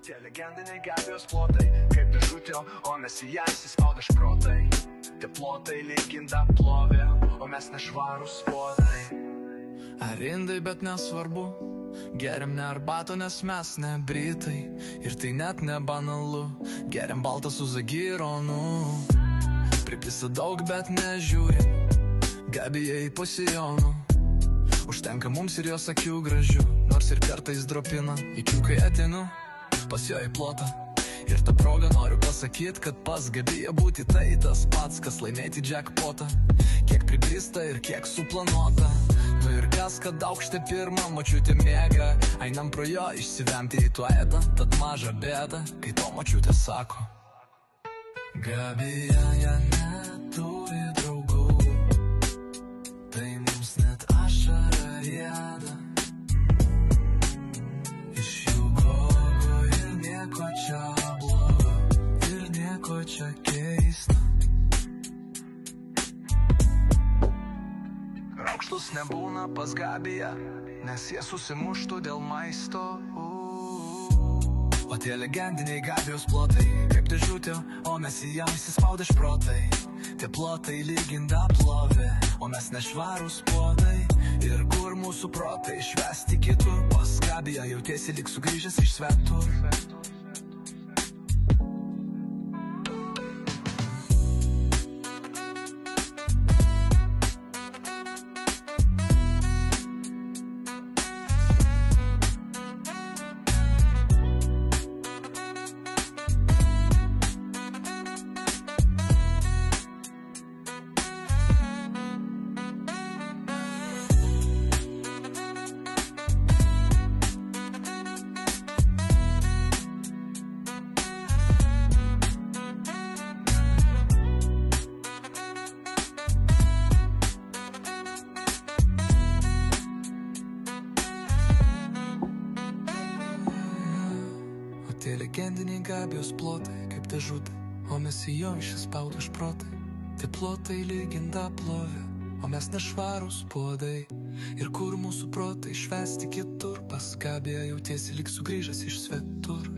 Tie legendiniai Gabijos plotai, kaip dėžutė, o mes į ją įsispaudę šprotai. Tie plotai lyginda plovė, o mes nešvarūs puodai. Ar indai, bet nesvarbu, geriam ne arbato, nes mes ne britai. Ir tai net ne banalu, geriam baltą su zagironu. Pripisa daug, bet nežiūrim Gabijai po sijonu. Užtenka mums ir jos akių gražių, nors ir kartais dropina iki kai ateinu pas jo į plotą. Ir tą progą noriu pasakyt, kad pas Gabiją būti tai tas pats, kas laimėti jackpotą. Kiek pribrista ir kiek suplanuota. Nu ir kas, kad aukšte pirmą močiutė mėga. Einam pro jo išsivemti į tualetą. Tad maža bėda, kai to močiutė sako: Gabija ją neturi draugų, tai mums net ašara rieda. Iš jų gogo ir nieko čia blogo, ir nieko čia keista. Raukštus nebūna pas Gabiją, nes jie susimuštų dėl maisto. O tie legendiniai Gabijos plotai, kaip dėžutė, o mes į ją įsispaudę šprotai. Tie plotai lyginda plovė, o mes nešvarūs puodai. Ir kur mūsų protai švęsti kitur, pas Gabiją jautiesi lyg sugrįžęs iš svetur. Tie legendiniai Gabijos plotai, kaip dėžutė, o mes į jo išsispaudę šprotai. Tie plotai lyginda plovė, o mes nešvarūs puodai. Ir kur mūsų protai švęsti kitur, pas Gabiją jautiesi lyg sugrįžęs iš svetur.